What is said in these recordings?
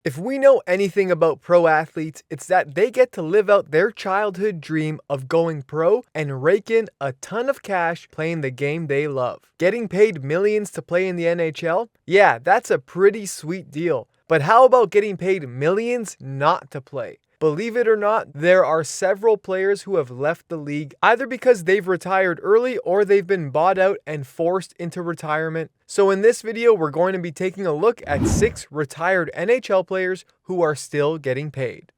If we know anything about pro athletes, it's that they get to live out their childhood dream of going pro and rake in a ton of cash playing the game they love. Getting paid millions to play in the NHL? Yeah, that's a pretty sweet deal. But how about getting paid millions not to play? Believe it or not, there are several players who have left the league either because they've retired early or they've been bought out and forced into retirement. So in this video, we're going to be taking a look at 6 retired NHL players who are still getting paid.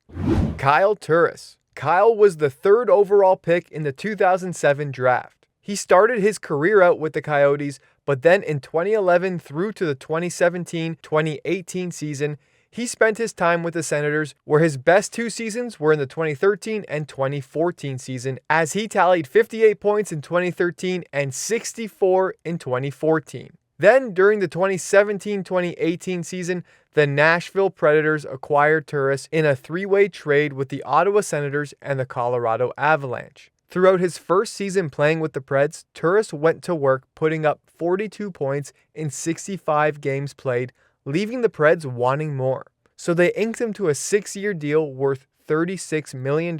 Kyle Turris. Kyle was the 3rd overall pick in the 2007 draft. He started his career out with the Coyotes, but then in 2011 through to the 2017-2018 season, he spent his time with the Senators, where his best 2 seasons were in the 2013 and 2014 season, as he tallied 58 points in 2013 and 64 in 2014. Then, during the 2017-2018 season, the Nashville Predators acquired Turris in a 3-way trade with the Ottawa Senators and the Colorado Avalanche. Throughout his first season playing with the Preds, Turris went to work putting up 42 points in 65 games played, leaving the Preds wanting more. So they inked him to a 6-year deal worth $36 million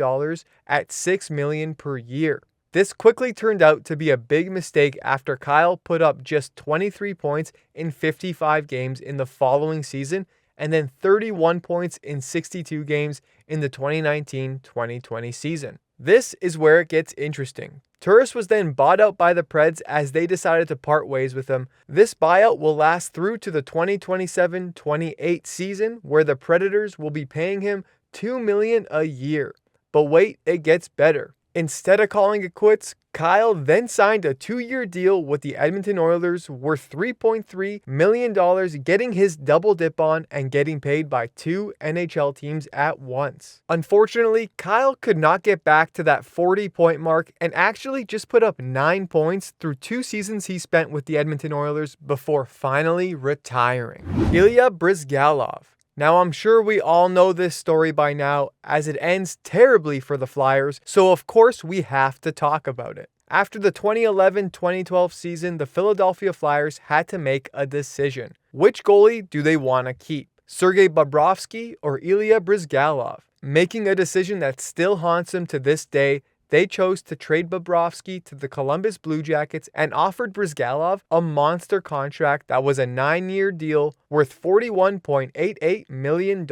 at $6 million per year. This quickly turned out to be a big mistake after Kyle put up just 23 points in 55 games in the following season and then 31 points in 62 games in the 2019-2020 season. This is where it gets interesting. Turris was then bought out by the Preds as they decided to part ways with him. This buyout will last through to the 2027-28 season, where the Predators will be paying him $2 million a year. But wait, it gets better. Instead of calling it quits, Kyle then signed a 2-year deal with the Edmonton Oilers worth $3.3 million, getting his double dip on and getting paid by 2 NHL teams at once. Unfortunately, Kyle could not get back to that 40-point mark and actually just put up 9 points through 2 seasons he spent with the Edmonton Oilers before finally retiring. Ilya Bryzgalov. Now, I'm sure we all know this story by now, as it ends terribly for the Flyers, so of course we have to talk about it. After the 2011-2012 season, the Philadelphia Flyers had to make a decision. Which goalie do they want to keep? Sergei Bobrovsky or Ilya Bryzgalov? Making a decision that still haunts them to this day, they chose to trade Bobrovsky to the Columbus Blue Jackets and offered Bryzgalov a monster contract that was a 9-year deal worth $41.88 million.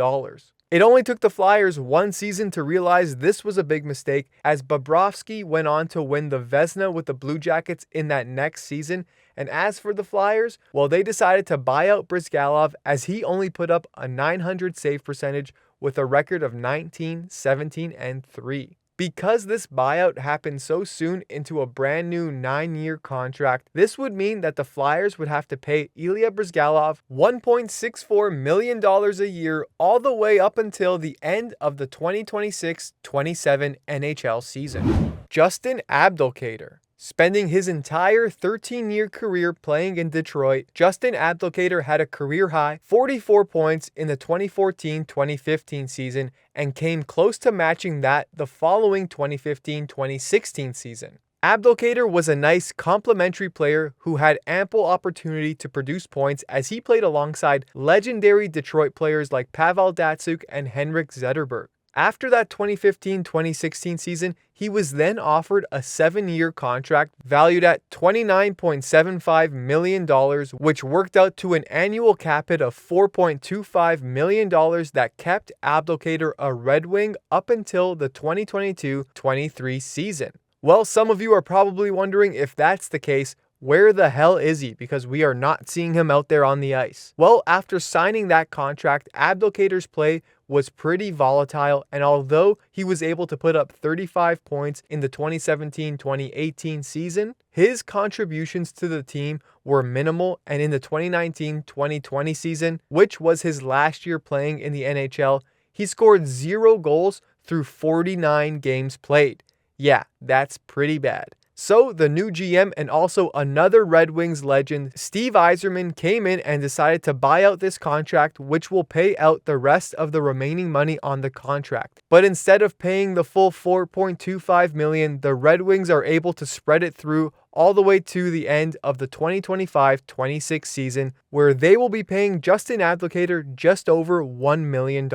It only took the Flyers 1 season to realize this was a big mistake, as Bobrovsky went on to win the Vezina with the Blue Jackets in that next season. And as for the Flyers, well, they decided to buy out Bryzgalov as he only put up a .900 save percentage with a record of 19, 17, and 3. Because this buyout happened so soon into a brand new 9-year contract, this would mean that the Flyers would have to pay Ilya Bryzgalov $1.64 million a year all the way up until the end of the 2026-27 NHL season. Justin Abdelkader. Spending his entire 13-year career playing in Detroit, Justin Abdelkader had a career-high 44 points in the 2014-2015 season and came close to matching that the following 2015-2016 season. Abdelkader was a nice complementary player who had ample opportunity to produce points as he played alongside legendary Detroit players like Pavel Datsyuk and Henrik Zetterberg. After that 2015-2016 season, he was then offered a 7-year contract valued at $29.75 million, which worked out to an annual cap hit of $4.25 million that kept Abdelkader a Red Wing up until the 2022-23 season. Well, some of you are probably wondering, if that's the case, where the hell is he? Because we are not seeing him out there on the ice. Well, after signing that contract, Abdelkader's play was pretty volatile, and although he was able to put up 35 points in the 2017-2018 season, his contributions to the team were minimal, and in the 2019-2020 season, which was his last year playing in the NHL, he scored 0 goals through 49 games played. Yeah, that's pretty bad. So the new GM and also another Red Wings legend, Steve Yzerman, came in and decided to buy out this contract, which will pay out the rest of the remaining money on the contract. But instead of paying the full $4.25 million, the Red Wings are able to spread it through all the way to the end of the 2025-26 season, where they will be paying Justin Abdelkader just over $1 million.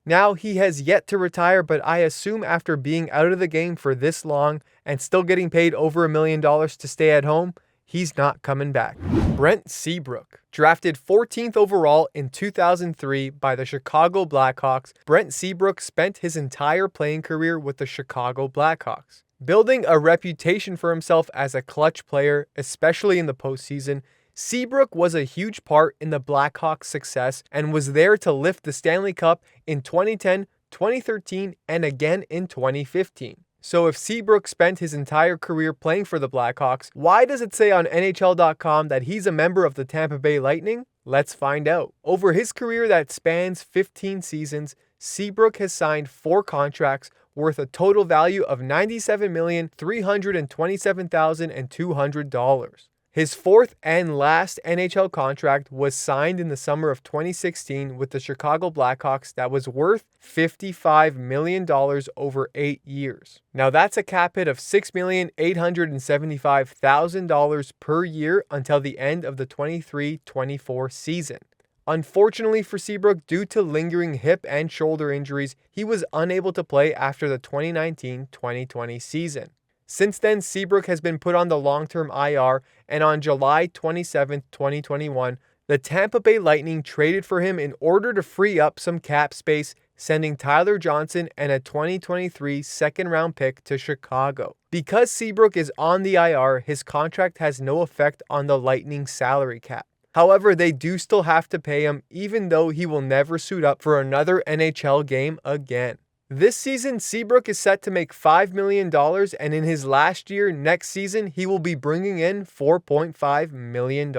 Now, he has yet to retire, but I assume after being out of the game for this long and still getting paid over $1 million to stay at home, he's not coming back. Brent Seabrook. Drafted 14th overall in 2003 by the Chicago Blackhawks, Brent Seabrook spent his entire playing career with the Chicago Blackhawks. Building a reputation for himself as a clutch player, especially in the postseason, Seabrook was a huge part in the Blackhawks' success and was there to lift the Stanley Cup in 2010, 2013, and again in 2015. So if Seabrook spent his entire career playing for the Blackhawks, why does it say on NHL.com that he's a member of the Tampa Bay Lightning? Let's find out. Over his career that spans 15 seasons, Seabrook has signed 4 contracts worth a total value of $97,327,200. His 4th and last NHL contract was signed in the summer of 2016 with the Chicago Blackhawks that was worth $55 million over 8 years. Now that's a cap hit of $6,875,000 per year until the end of the 23-24 season. Unfortunately for Seabrook, due to lingering hip and shoulder injuries, he was unable to play after the 2019-2020 season. Since then, Seabrook has been put on the long-term IR, and on July 27, 2021, the Tampa Bay Lightning traded for him in order to free up some cap space, sending Tyler Johnson and a 2023 second-round pick to Chicago. Because Seabrook is on the IR, his contract has no effect on the Lightning's salary cap. However, they do still have to pay him, even though he will never suit up for another NHL game again. This season, Seabrook is set to make $5 million, and in his last year, next season, he will be bringing in $4.5 million.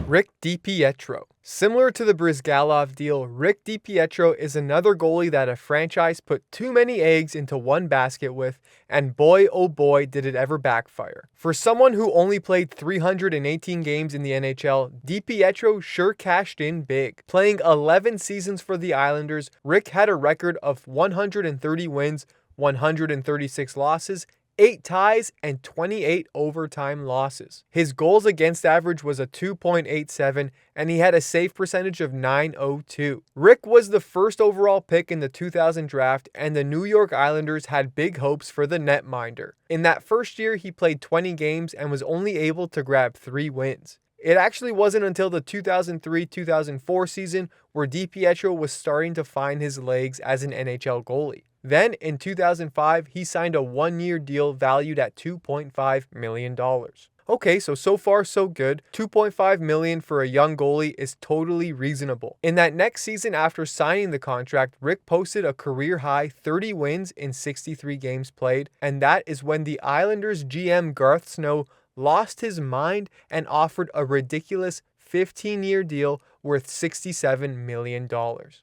Rick DiPietro. Similar to the Bryzgalov deal, Rick DiPietro is another goalie that a franchise put too many eggs into one basket with, and boy oh boy did it ever backfire. For someone who only played 318 games in the NHL, DiPietro sure cashed in big. Playing 11 seasons for the Islanders, Rick had a record of 130 wins, 136 losses, 8 ties, and 28 overtime losses. His goals against average was a 2.87, and he had a save percentage of .902. Rick was the first overall pick in the 2000 draft, and the New York Islanders had big hopes for the netminder. In that first year, he played 20 games and was only able to grab 3 wins. It actually wasn't until the 2003-2004 season where DiPietro was starting to find his legs as an NHL goalie. Then, in 2005, he signed a 1-year deal valued at $2.5 million. Okay, so far so good. $2.5 million for a young goalie is totally reasonable. In that next season after signing the contract, Rick posted a career-high 30 wins in 63 games played, and that is when the Islanders GM Garth Snow lost his mind and offered a ridiculous 15-year deal worth $67 million.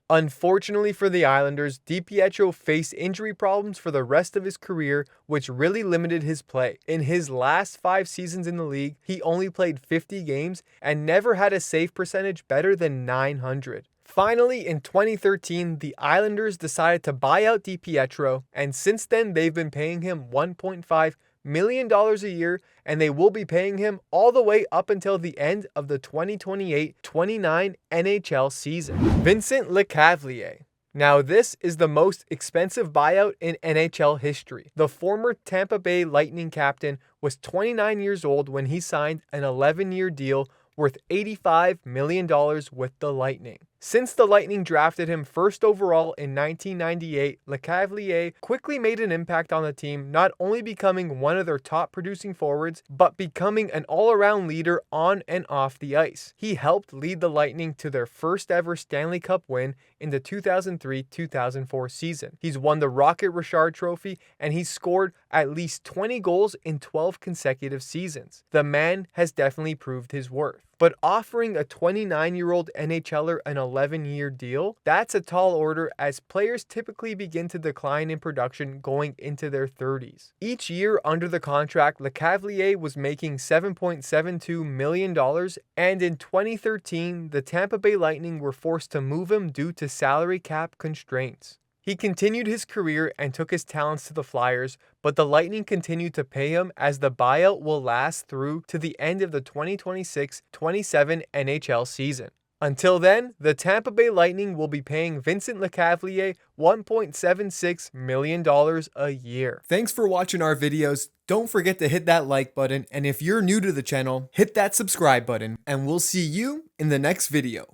Unfortunately for the Islanders, DiPietro faced injury problems for the rest of his career, which really limited his play. In his last 5 seasons in the league, he only played 50 games and never had a save percentage better than .900. Finally, in 2013, the Islanders decided to buy out DiPietro, and since then they've been paying him $1.5 million a year, and they will be paying him all the way up until the end of the 2028-29 NHL season. Vincent Lecavalier. Now this is the most expensive buyout in NHL history. The former Tampa Bay Lightning captain was 29 years old when he signed an 11-year deal worth $85 million with the Lightning. Since the Lightning drafted him first overall in 1998, Lecavalier quickly made an impact on the team, not only becoming one of their top producing forwards, but becoming an all-around leader on and off the ice. He helped lead the Lightning to their first ever Stanley Cup win in the 2003-2004 season. He's won the Rocket Richard Trophy, and he's scored at least 20 goals in 12 consecutive seasons. The man has definitely proved his worth. But offering a 29-year-old NHLer an 11-year deal, that's a tall order as players typically begin to decline in production going into their 30s. Each year under the contract, Lecavalier was making $7.72 million, and in 2013, the Tampa Bay Lightning were forced to move him due to salary cap constraints. He continued his career and took his talents to the Flyers, but the Lightning continued to pay him as the buyout will last through to the end of the 2026-27 NHL season. Until then, the Tampa Bay Lightning will be paying Vincent Lecavalier $1.76 million a year. Thanks for watching our videos. Don't forget to hit that like button, and if you're new to the channel, hit that subscribe button, and we'll see you in the next video.